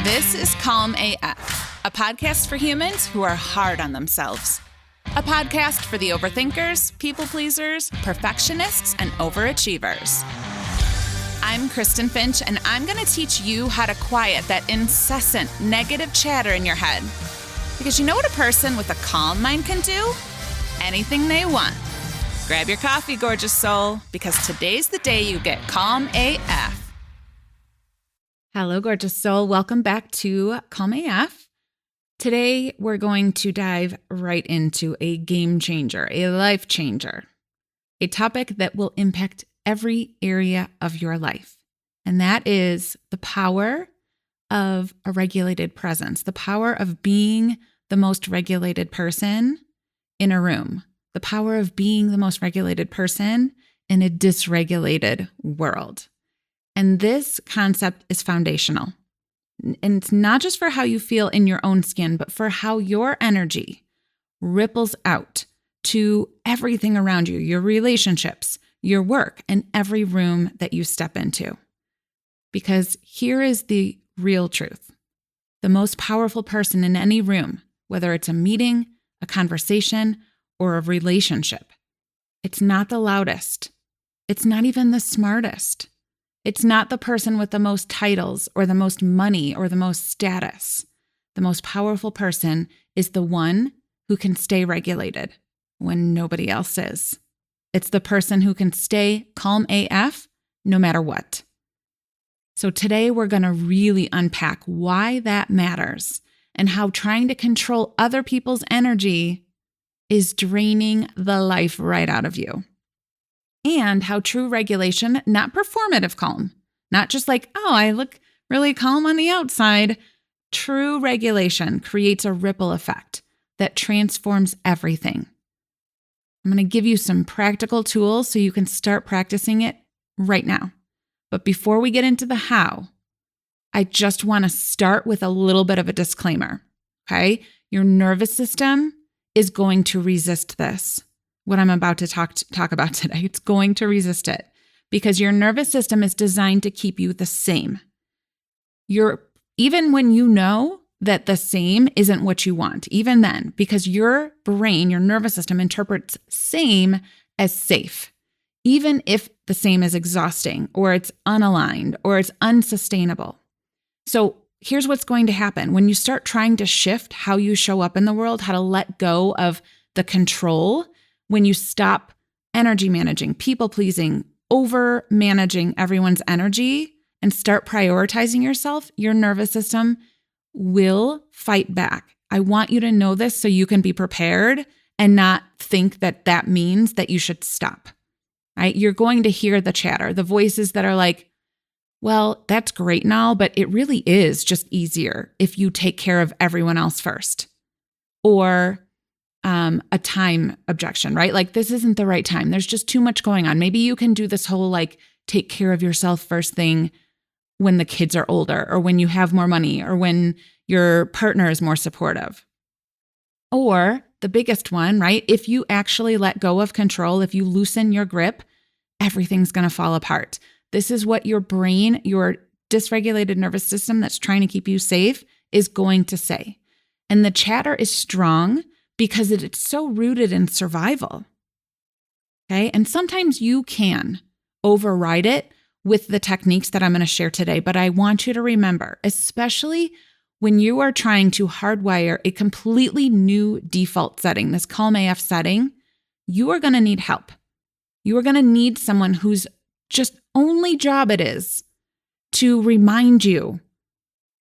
This is Calm AF, a podcast for humans who are hard on themselves. A podcast for the overthinkers, people pleasers, perfectionists, and overachievers. I'm Kristen Finch, and I'm going to teach you how to quiet that incessant negative chatter in your head. Because you know what a person with a calm mind can do? Anything they want. Grab your coffee, gorgeous soul, because today's the day you get Calm AF. Hello, gorgeous soul. Welcome back to Calm AF. Today, we're going to dive right into a game changer, a life changer, a topic that will impact every area of your life. And that is the power of a regulated presence, the power of being the most regulated person in a room, the power of being the most regulated person in a dysregulated world. And this concept is foundational. And it's not just for how you feel in your own skin, but for how your energy ripples out to everything around you, your relationships, your work, and every room that you step into. Because here is the real truth. The most powerful person in any room, whether it's a meeting, a conversation, or a relationship, it's not the loudest. It's not even the smartest. It's not the person with the most titles or the most money or the most status. The most powerful person is the one who can stay regulated when nobody else is. It's the person who can stay calm AF no matter what. So today we're going to really unpack why that matters and how trying to control other people's energy is draining the life right out of you. And how true regulation, not performative calm, not just like, oh, I look really calm on the outside. True regulation creates a ripple effect that transforms everything. I'm going to give you some practical tools so you can start practicing it right now. But before we get into the how, I just want to start with a little bit of a disclaimer, okay? Your nervous system is going to resist this. What I'm about to talk about today. It's going to resist it because your nervous system is designed to keep you the same. Even when you know that the same isn't what you want, even then, because your brain, your nervous system interprets same as safe, even if the same is exhausting or it's unaligned or it's unsustainable. So here's what's going to happen. When you start trying to shift how you show up in the world, how to let go of the control, when you stop energy managing, people pleasing, over managing everyone's energy and start prioritizing yourself, your nervous system will fight back. I want you to know this so you can be prepared and not think that that means that you should stop, right? You're going to hear the chatter, the voices that are like, well, that's great and all, but it really is just easier if you take care of everyone else first. Or a time objection, right? Like, this isn't the right time. There's just too much going on. Maybe you can do this whole like take care of yourself first thing when the kids are older or when you have more money or when your partner is more supportive. Or the biggest one, right? If you actually let go of control, if you loosen your grip, everything's going to fall apart. This is what your brain, your dysregulated nervous system that's trying to keep you safe is going to say. And the chatter is strong because it's so rooted in survival, okay? And sometimes you can override it with the techniques that I'm going to share today, but I want you to remember, especially when you are trying to hardwire a completely new default setting, this Calm AF setting, you are going to need help. You are going to need someone whose just only job it is to remind you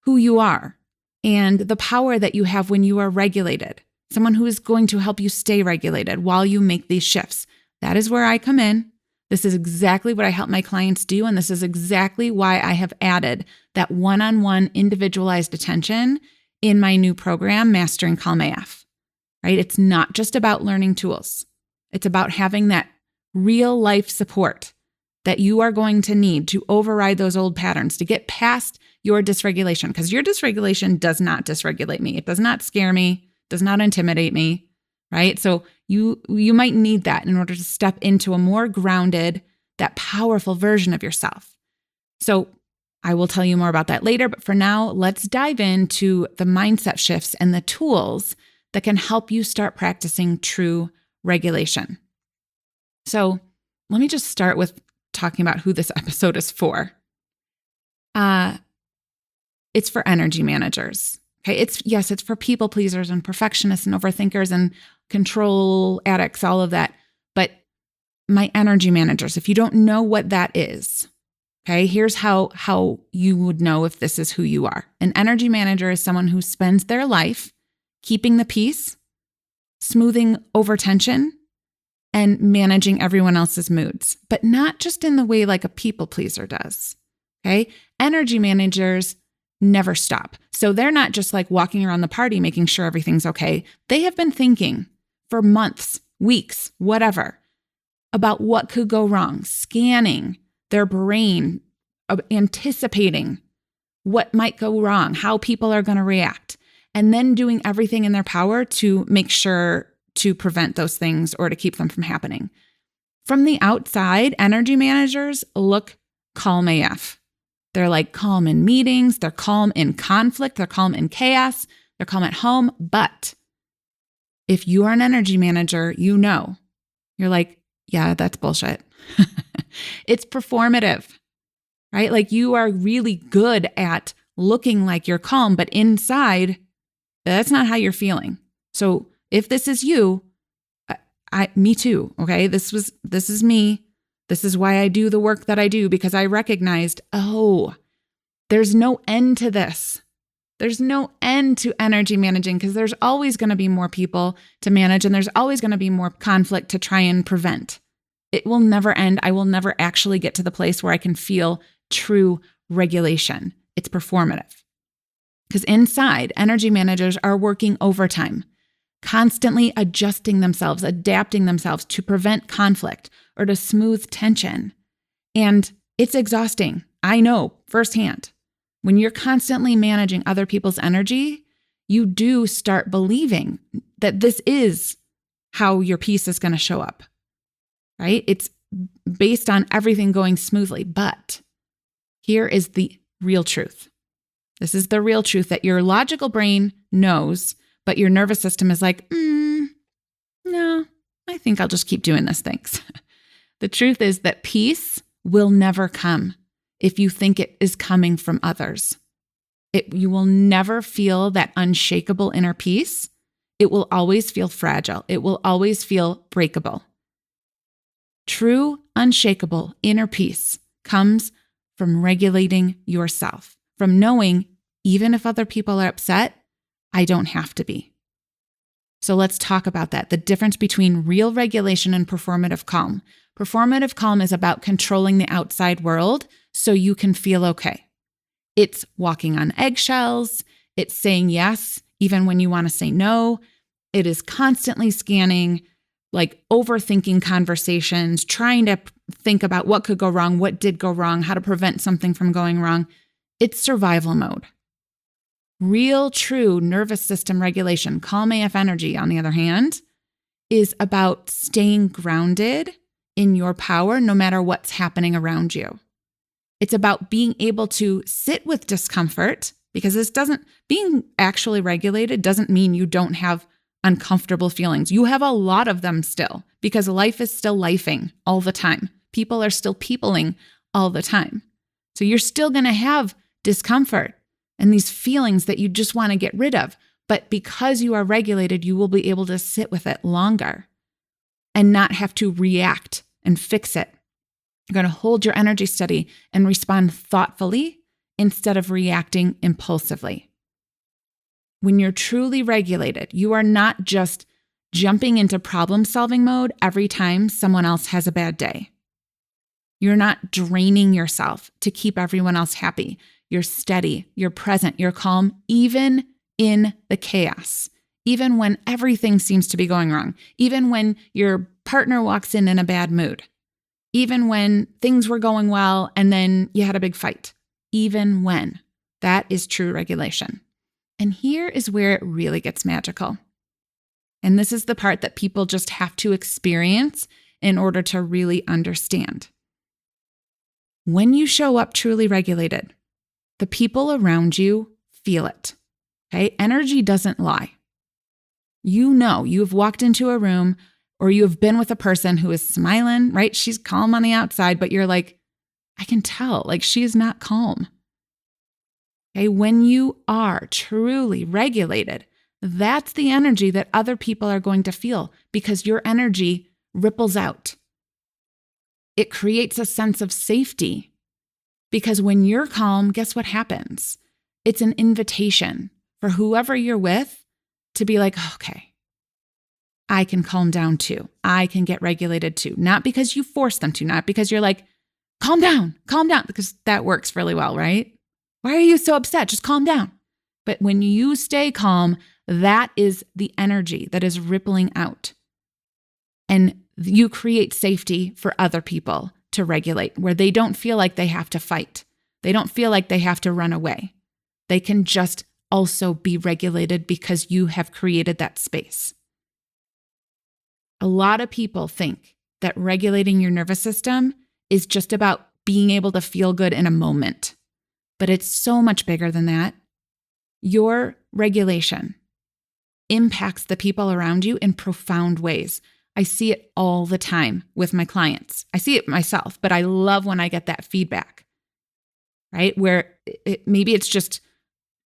who you are and the power that you have when you are regulated. Someone who is going to help you stay regulated while you make these shifts. That is where I come in. This is exactly what I help my clients do. And this is exactly why I have added that one-on-one individualized attention in my new program, Mastering Calm AF, right? It's not just about learning tools. It's about having that real life support that you are going to need to override those old patterns, to get past your dysregulation, because your dysregulation does not dysregulate me. It does not scare me. Does not intimidate me, right? So you might need that in order to step into a more grounded, that powerful version of yourself. So I will tell you more about that later, but for now, let's dive into the mindset shifts and the tools that can help you start practicing true regulation. So let me just start with talking about who this episode is for. It's for energy managers. Okay, it's for people pleasers and perfectionists and overthinkers and control addicts, all of that. But my energy managers, if you don't know what that is, okay, here's how you would know if this is who you are. An energy manager is someone who spends their life keeping the peace, smoothing over tension, and managing everyone else's moods, but not just in the way like a people pleaser does. Okay, energy managers never stop. So they're not just like walking around the party making sure everything's okay. They have been thinking for months, weeks, whatever, about what could go wrong, scanning their brain, anticipating what might go wrong, how people are going to react, and then doing everything in their power to make sure to prevent those things or to keep them from happening. From the outside, energy managers look calm AF. They're like calm in meetings, they're calm in conflict, they're calm in chaos, they're calm at home. But if you are an energy manager, you know, you're like, yeah, that's bullshit. It's performative, right? Like you are really good at looking like you're calm, but inside, that's not how you're feeling. So if this is you, me too, okay? This is me. This is why I do the work that I do, because I recognized, there's no end to this. There's no end to energy managing because there's always going to be more people to manage and there's always going to be more conflict to try and prevent. It will never end. I will never actually get to the place where I can feel true regulation. It's performative. Because inside, energy managers are working overtime, constantly adjusting themselves, adapting themselves to prevent conflict or to smooth tension. And it's exhausting. I know firsthand. When you're constantly managing other people's energy, you do start believing that this is how your peace is going to show up, right? It's based on everything going smoothly. But here is the real truth. This is the real truth that your logical brain knows, but your nervous system is like, no, I think I'll just keep doing this, thanks. The truth is that peace will never come if you think it is coming from others. You will never feel that unshakable inner peace. It will always feel fragile. It will always feel breakable. True, unshakable inner peace comes from regulating yourself, from knowing even if other people are upset, I don't have to be. So let's talk about that, the difference between real regulation and performative calm. Performative calm is about controlling the outside world so you can feel okay. It's walking on eggshells. It's saying yes, even when you want to say no. It is constantly scanning, like overthinking conversations, trying to think about what could go wrong, what did go wrong, how to prevent something from going wrong. It's survival mode. Real, true nervous system regulation, calm AF energy, on the other hand, is about staying grounded in your power no matter what's happening around you. It's about being able to sit with discomfort, because being actually regulated doesn't mean you don't have uncomfortable feelings. You have a lot of them still, because life is still lifing all the time. People are still peopling all the time. So you're still going to have discomfort and these feelings that you just want to get rid of. But because you are regulated, you will be able to sit with it longer and not have to react and fix it. You're going to hold your energy steady and respond thoughtfully instead of reacting impulsively. When you're truly regulated, you are not just jumping into problem-solving mode every time someone else has a bad day. You're not draining yourself to keep everyone else happy. You're steady, you're present, you're calm, even in the chaos, even when everything seems to be going wrong, even when your partner walks in a bad mood, even when things were going well and then you had a big fight, even when. That is true regulation. And here is where it really gets magical. And this is the part that people just have to experience in order to really understand. When you show up truly regulated, the people around you feel it. Okay? Energy doesn't lie. You know, you've walked into a room or you have been with a person who is smiling, right? She's calm on the outside, but you're like, I can tell, like she is not calm. Okay? When you are truly regulated, that's the energy that other people are going to feel because your energy ripples out. It creates a sense of safety because when you're calm, guess what happens? It's an invitation for whoever you're with to be like, okay, I can calm down too. I can get regulated too. Not because you force them to, not because you're like, calm down, because that works really well, right? Why are you so upset? Just calm down. But when you stay calm, that is the energy that is rippling out. And you create safety for other people to regulate, where they don't feel like they have to fight. They don't feel like they have to run away. They can just also be regulated because you have created that space. A lot of people think that regulating your nervous system is just about being able to feel good in a moment, but it's so much bigger than that. Your regulation impacts the people around you in profound ways. I see it all the time with my clients. I see it myself, but I love when I get that feedback, right? Where maybe it's just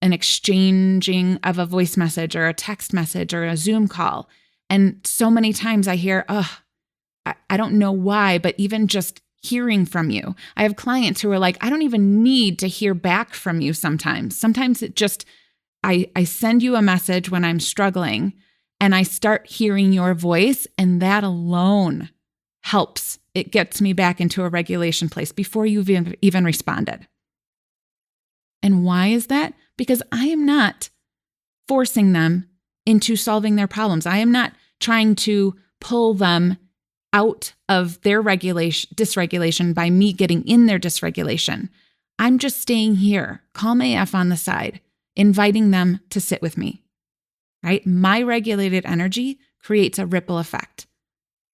an exchanging of a voice message or a text message or a Zoom call. And so many times I hear, I don't know why, but even just hearing from you. I have clients who are like, I don't even need to hear back from you sometimes. Sometimes it just, I send you a message when I'm struggling and I start hearing your voice, and that alone helps. It gets me back into a regulation place before you've even responded. And why is that? Because I am not forcing them into solving their problems. I am not trying to pull them out of their dysregulation by me getting in their dysregulation. I'm just staying here, calm AF on the side, inviting them to sit with me, right? My regulated energy creates a ripple effect,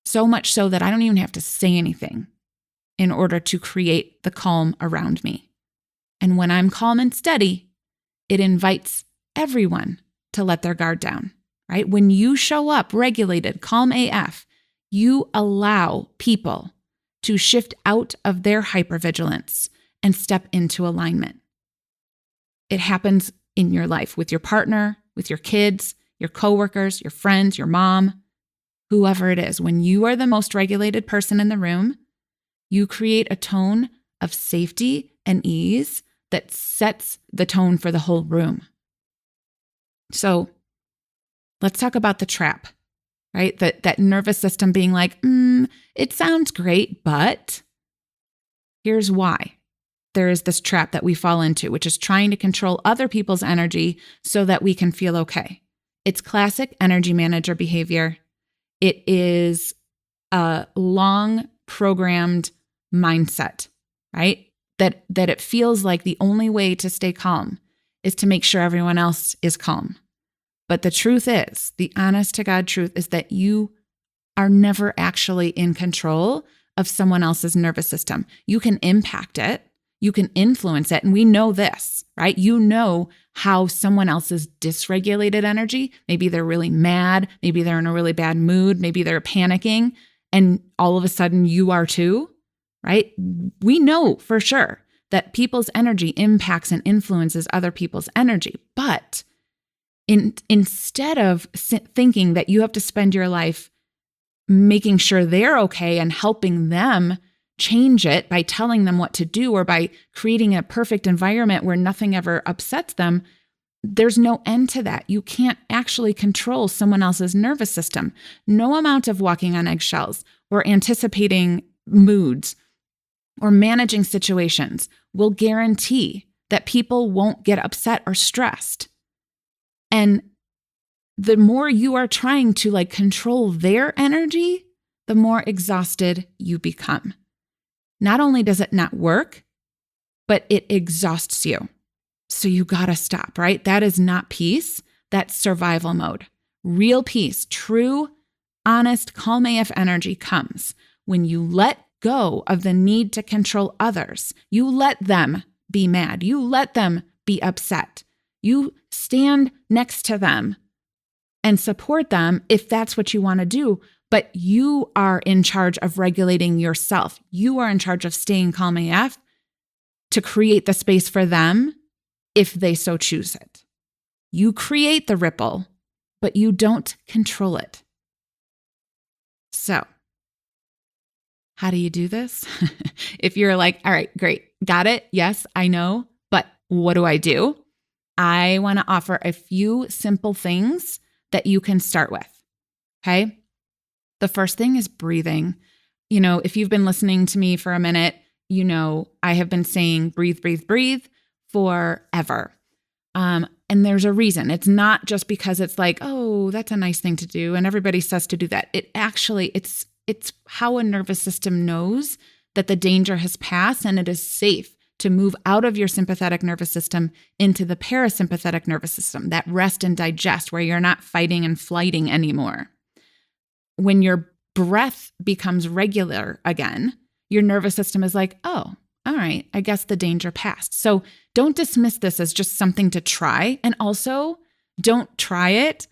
so much so that I don't even have to say anything in order to create the calm around me. And when I'm calm and steady, it invites everyone to let their guard down, right? When you show up regulated, calm AF, you allow people to shift out of their hypervigilance and step into alignment. It happens in your life with your partner, with your kids, your coworkers, your friends, your mom, whoever it is. When you are the most regulated person in the room, you create a tone of safety and ease that sets the tone for the whole room. So let's talk about the trap, right? That nervous system being like, it sounds great, but here's why. There is this trap that we fall into, which is trying to control other people's energy so that we can feel okay. It's classic energy manager behavior. It is a long programmed mindset, right? That it feels like the only way to stay calm is to make sure everyone else is calm. But the truth is, the honest to God truth is that you are never actually in control of someone else's nervous system. You can impact it. You can influence it. And we know this, right? You know how someone else's dysregulated energy, maybe they're really mad, maybe they're in a really bad mood, maybe they're panicking, and all of a sudden you are too, right? We know for sure that people's energy impacts and influences other people's energy. But instead of thinking that you have to spend your life making sure they're okay and helping them change it by telling them what to do or by creating a perfect environment where nothing ever upsets them, there's no end to that. You can't actually control someone else's nervous system. No amount of walking on eggshells or anticipating moods or managing situations will guarantee that people won't get upset or stressed. And the more you are trying to control their energy, the more exhausted you become. Not only does it not work, but it exhausts you. So you gotta stop, right? That is not peace. That's survival mode. Real peace, true, honest, calm AF energy comes when you let go of the need to control others. You let them be mad. You let them be upset. You stand next to them and support them if that's what you want to do. But you are in charge of regulating yourself. You are in charge of staying calm AF to create the space for them if they so choose it. You create the ripple, but you don't control it. So, how do you do this? If you're like, all right, great, got it. Yes, I know, but what do? I want to offer a few simple things that you can start with. Okay. The first thing is breathing. If you've been listening to me for a minute, I have been saying breathe, breathe, breathe forever. And there's a reason. It's not just because it's like, oh, that's a nice thing to do, and everybody says to do that. It's how a nervous system knows that the danger has passed and it is safe to move out of your sympathetic nervous system into the parasympathetic nervous system, that rest and digest, where you're not fighting and flighting anymore. When your breath becomes regular again, your nervous system is like, oh, all right, I guess the danger passed. So don't dismiss this as just something to try. And also don't try it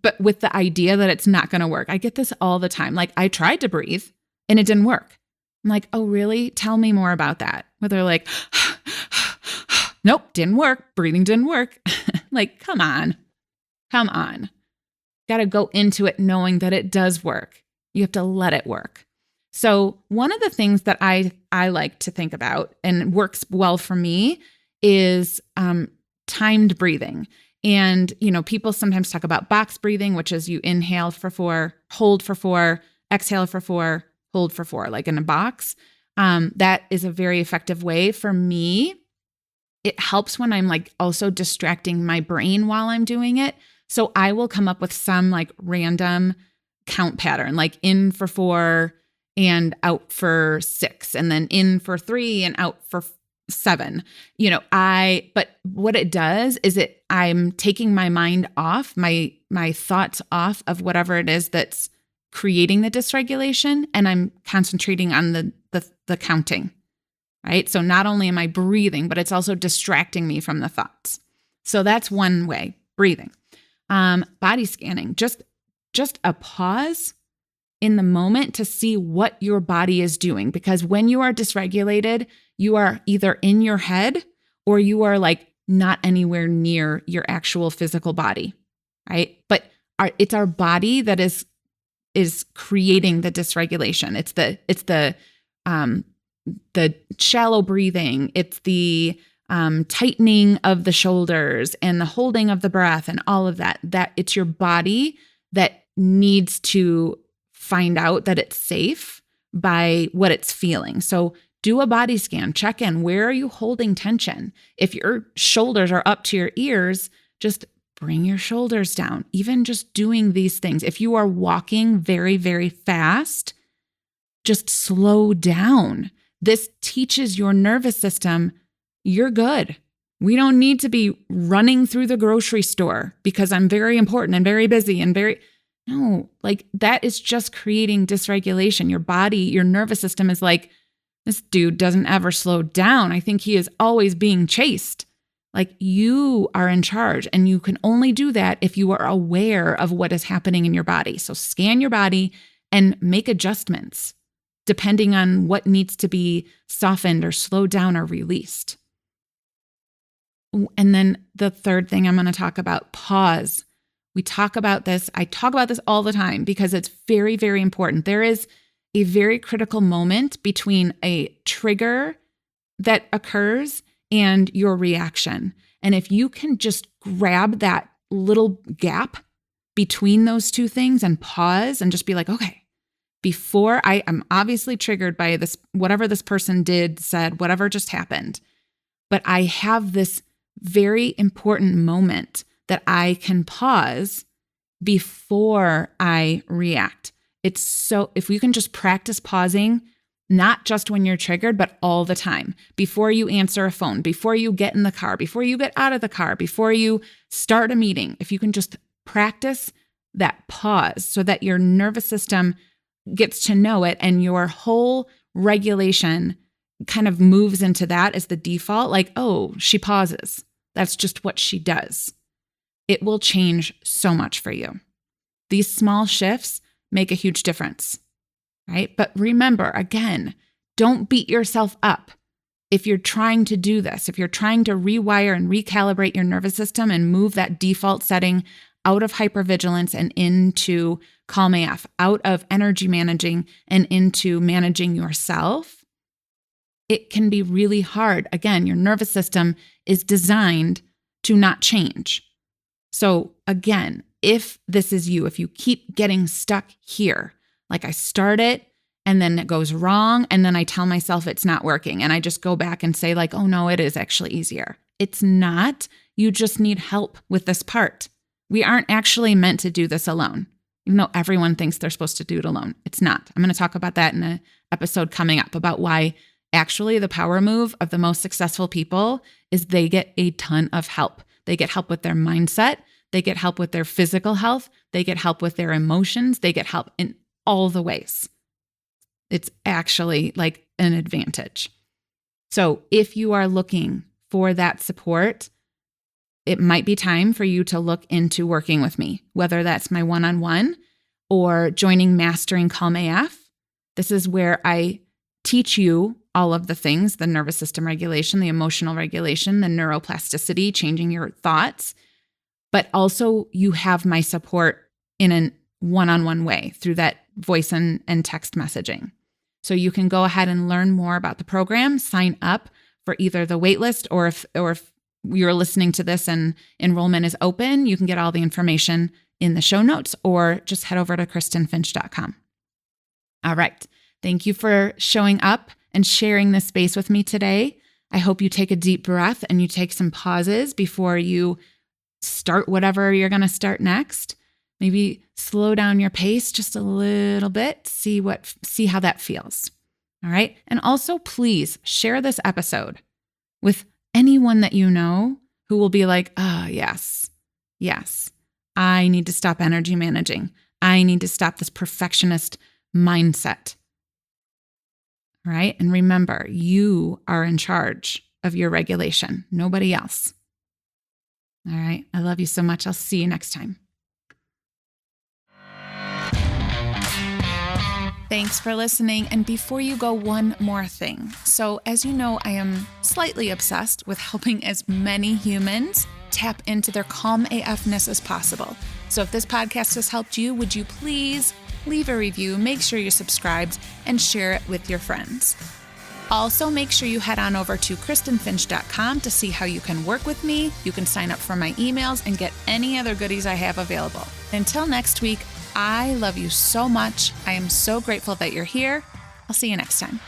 but with the idea that it's not going to work. I get this all the time. Like, I tried to breathe and it didn't work. I'm like, oh, really? Tell me more about that. Where they're like, nope, didn't work. Breathing didn't work. Like, come on. Got to go into it knowing that it does work. You have to let it work. So one of the things that I like to think about and works well for me is timed breathing. And, people sometimes talk about box breathing, which is you inhale for 4, hold for 4, exhale for 4, hold for 4, like in a box. That is a very effective way. For me, it helps when I'm like also distracting my brain while I'm doing it. So I will come up with some like random count pattern, like in for 4 and out for 6, and then in for 3 and out for 7. But what it does is I'm taking my mind off, my thoughts off of whatever it is that's creating the dysregulation, and I'm concentrating on the counting, right? So not only am I breathing, but it's also distracting me from the thoughts. So that's one way, breathing. Body scanning, just a pause in the moment to see what your body is doing. Because when you are dysregulated, you are either in your head or you are like not anywhere near your actual physical body, right? But it's our body that is creating the dysregulation. It's the shallow breathing. It's the tightening of the shoulders and the holding of the breath and all of that. That it's your body that needs to find out that it's safe by what it's feeling. So do a body scan, check in. Where are you holding tension? If your shoulders are up to your ears, just bring your shoulders down. Even just doing these things. If you are walking very, very fast, just slow down. This teaches your nervous system, you're good. We don't need to be running through the grocery store because I'm very important and very busy and no, like that is just creating dysregulation. Your body, your nervous system is like, this dude doesn't ever slow down. I think he is always being chased. Like, you are in charge, and you can only do that if you are aware of what is happening in your body. So scan your body and make adjustments depending on what needs to be softened or slowed down or released. And then the third thing I'm going to talk about, pause. We talk about this. I talk about this all the time because it's very, very important. There is a very critical moment between a trigger that occurs and your reaction. And if you can just grab that little gap between those two things and pause and just be like, okay, before I am obviously triggered by this, whatever this person did, said, whatever just happened, but I have this very important moment that I can pause before I react. It's so, if you can just practice pausing, not just when you're triggered, but all the time, before you answer a phone, before you get in the car, before you get out of the car, before you start a meeting, if you can just practice that pause so that your nervous system gets to know it and your whole regulation kind of moves into that as the default, like, oh, she pauses. That's just what she does. It will change so much for you. These small shifts make a huge difference, right? But remember, again, don't beat yourself up. If you're trying to do this, if you're trying to rewire and recalibrate your nervous system and move that default setting out of hypervigilance and into calm AF, out of energy managing and into managing yourself, it can be really hard. Again, your nervous system is designed to not change. So again, if this is you, if you keep getting stuck here, like I start it and then it goes wrong and then I tell myself it's not working and I just go back and say like, oh no, it is actually easier. It's not. You just need help with this part. We aren't actually meant to do this alone, even though everyone thinks they're supposed to do it alone. It's not. I'm going to talk about that in an episode coming up about why actually the power move of the most successful people is they get a ton of help. They get help with their mindset. They get help with their physical health. They get help with their emotions. They get help in all the ways. It's actually like an advantage. So if you are looking for that support, it might be time for you to look into working with me, whether that's my one-on-one or joining Mastering Calm AF. This is where I teach you all of the things, the nervous system regulation, the emotional regulation, the neuroplasticity, changing your thoughts, but also you have my support in a one-on-one way through that voice and text messaging. So you can go ahead and learn more about the program, sign up for either the waitlist or if you're listening to this and enrollment is open, you can get all the information in the show notes or just head over to KristenFinch.com. All right. Thank you for showing up and sharing this space with me today. I hope you take a deep breath and you take some pauses before you start whatever you're going to start next. Maybe slow down your pace just a little bit, see how that feels. All right. And also please share this episode with anyone that you know who will be like, oh, yes, I need to stop energy managing. I need to stop this perfectionist mindset. All right. And remember, you are in charge of your regulation, nobody else. All right. I love you so much. I'll see you next time. Thanks for listening. And before you go, one more thing. So as you know, I am slightly obsessed with helping as many humans tap into their calm AFness as possible. So if this podcast has helped you, would you please leave a review, make sure you're subscribed, and share it with your friends. Also, make sure you head on over to KristenFinch.com to see how you can work with me. You can sign up for my emails and get any other goodies I have available. Until next week, I love you so much. I am so grateful that you're here. I'll see you next time.